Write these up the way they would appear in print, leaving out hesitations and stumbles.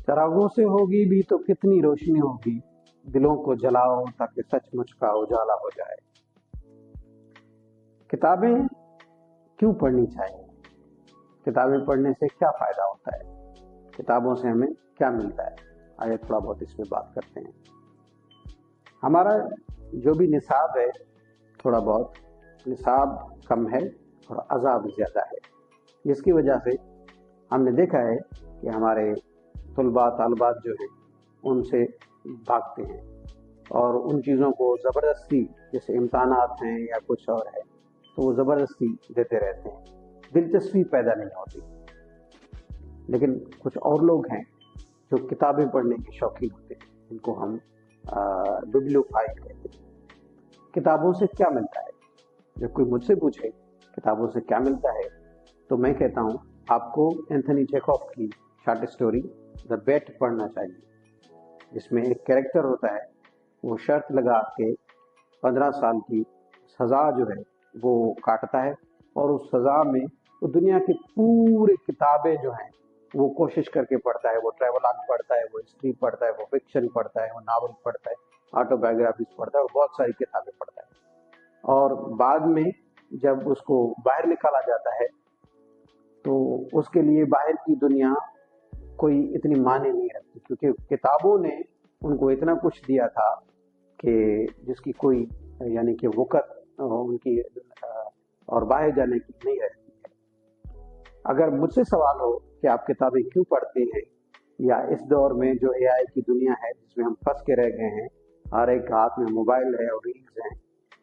चरागों से होगी भी तो कितनी रोशनी होगी, दिलों को जलाओ ताकि सचमुच का उजाला हो जाए। किताबें क्यों पढ़नी चाहिए? किताबें पढ़ने से क्या फायदा होता है? किताबों से हमें क्या मिलता है? आइए थोड़ा बहुत इसमें बात करते हैं। हमारा जो भी निसाब है, थोड़ा बहुत निसाब कम है और अज़ाब ज़्यादा है, जिसकी वजह से हमने देखा है कि हमारे तुलबा तालबात जो हैं उनसे भागते हैं और उन चीज़ों को ज़बरदस्ती, जैसे इम्तहानात हैं या कुछ और है, तो वो ज़बरदस्ती देते रहते हैं, दिलचस्पी पैदा नहीं होती। लेकिन कुछ और लोग हैं जो किताबें पढ़ने के शौकीन होते हैं, इनको हम बिब्लियोफाइल कहते हैं। किताबों से क्या मिलता है? जब कोई मुझसे पूछे किताबों से क्या मिलता है, तो मैं कहता हूँ आपको एंथनी चेखोव की शॉर्ट स्टोरी द बैट पढ़ना चाहिए, जिसमें एक कैरेक्टर होता है, वो शर्त लगा के 15 साल की सज़ा जो है वो काटता है, और उस सज़ा में वो दुनिया की पूरी किताबें जो हैं वो कोशिश करके पढ़ता है। वो ट्रैवलॉग पढ़ता है, वो हिस्ट्री पढ़ता है, वो फिक्शन पढ़ता है, वो नावल पढ़ता है, ऑटोबायोग्राफीज पढ़ता है, वो बहुत सारी किताबें पढ़ता है। और बाद में जब उसको बाहर निकाला जाता है तो उसके लिए बाहर की दुनिया कोई इतनी माने नहीं रखती, क्योंकि किताबों ने उनको इतना कुछ दिया था कि जिसकी कोई यानी कि वक़्त उनकी और बाहर जाने की नहीं रहती है। अगर मुझसे सवाल हो कि आप किताबें क्यों पढ़ते हैं, या इस दौर में जो एआई की दुनिया है जिसमें हम फंस के रह गए हैं, हर एक हाथ में मोबाइल है और रील्स हैं,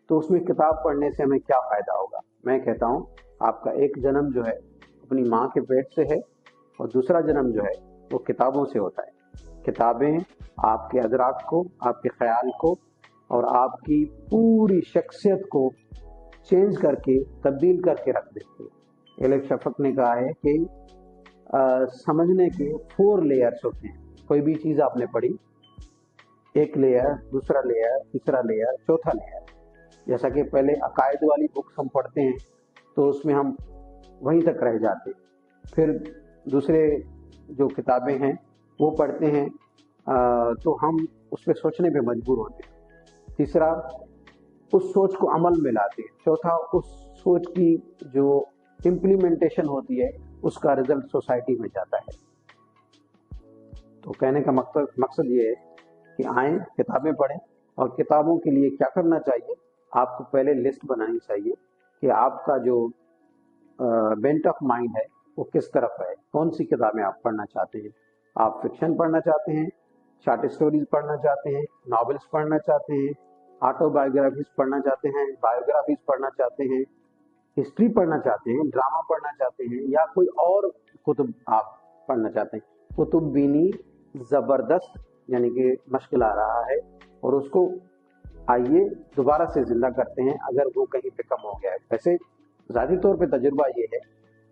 तो उसमें किताब पढ़ने से हमें क्या फ़ायदा होगा? मैं कहता हूँ आपका एक जन्म जो है अपनी माँ के पेट से है और दूसरा जन्म जो है वो किताबों से होता है। किताबें आपके अदराक को, आपके ख्याल को और आपकी पूरी शख्सियत को चेंज करके, तब्दील करके रख देती है। एलेफ शफक ने कहा है कि समझने के 4 लेयर्स होते हैं। कोई भी चीज़ आपने पढ़ी, एक लेयर, दूसरा लेयर, तीसरा लेयर, चौथा लेयर। जैसा कि पहले अकायद वाली बुक्स हम पढ़ते हैं तो उसमें हम वहीं तक रह जाते, फिर दूसरे जो किताबें हैं वो पढ़ते हैं तो हम उस पर सोचने पे मजबूर होते हैं। तीसरा, उस सोच को अमल में लाते हैं। चौथा, उस सोच की जो इम्प्लीमेंटेशन होती है उसका रिजल्ट सोसाइटी में जाता है। तो कहने का मकसद ये है कि आएँ, किताबें पढ़ें। और किताबों के लिए क्या करना चाहिए? आपको पहले लिस्ट बनानी चाहिए कि आपका जो बेंट ऑफ माइंड है वो किस तरफ है, कौन सी किताबें आप पढ़ना चाहते हैं। आप फिक्शन पढ़ना चाहते हैं, शॉर्ट स्टोरीज पढ़ना चाहते हैं, नॉवेल्स पढ़ना चाहते हैं, ऑटोबायोग्राफीज पढ़ना चाहते हैं, बायोग्राफीज पढ़ना चाहते हैं, हिस्ट्री पढ़ना चाहते हैं, ड्रामा पढ़ना चाहते हैं, या कोई और कुतुब आप पढ़ना चाहते हैं। कुतुब बीनी ज़बरदस्त यानी कि मश्किल आ रहा है, और उसको आइए दोबारा से जिंदा करते हैं अगर वो कहीं पे कम हो गया है। वैसे ज़ाती तौर पे तजुर्बा ये है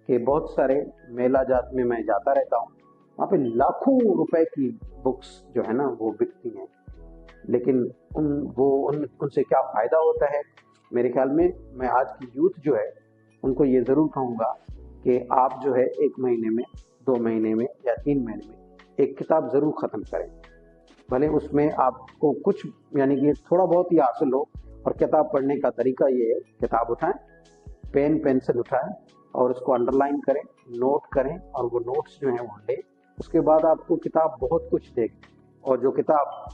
कि बहुत सारे मेला जात में मैं जाता रहता हूँ, वहाँ पे लाखों रुपए की बुक्स जो है ना वो बिकती हैं, लेकिन उनसे क्या फ़ायदा होता है? मेरे ख्याल में मैं आज की यूथ जो है उनको ये ज़रूर कहूँगा कि आप जो है 1 महीने में, 2 महीने में या 3 महीने में एक किताब ज़रूर ख़त्म करें। भले उसमें आपको कुछ यानी कि थोड़ा बहुत ही हासिल हो। और किताब पढ़ने का तरीका ये है, किताब उठाएं, पेन पेंसिल उठाएं और उसको अंडरलाइन करें, नोट करें, और वो नोट्स जो हैं वो लें। उसके बाद आपको किताब बहुत कुछ देगी, और जो किताब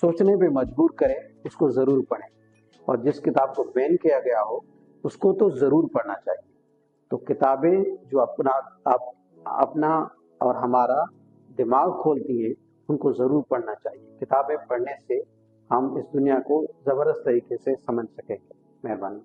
सोचने पे मजबूर करे उसको ज़रूर पढ़ें, और जिस किताब को बैन किया गया हो उसको तो ज़रूर पढ़ना चाहिए। तो किताबें जो अपना और हमारा दिमाग खोलती हैं उनको ज़रूर पढ़ना चाहिए। किताबें पढ़ने से हम इस दुनिया को ज़बरदस्त तरीके से समझ सकेंगे। मेहरबानी।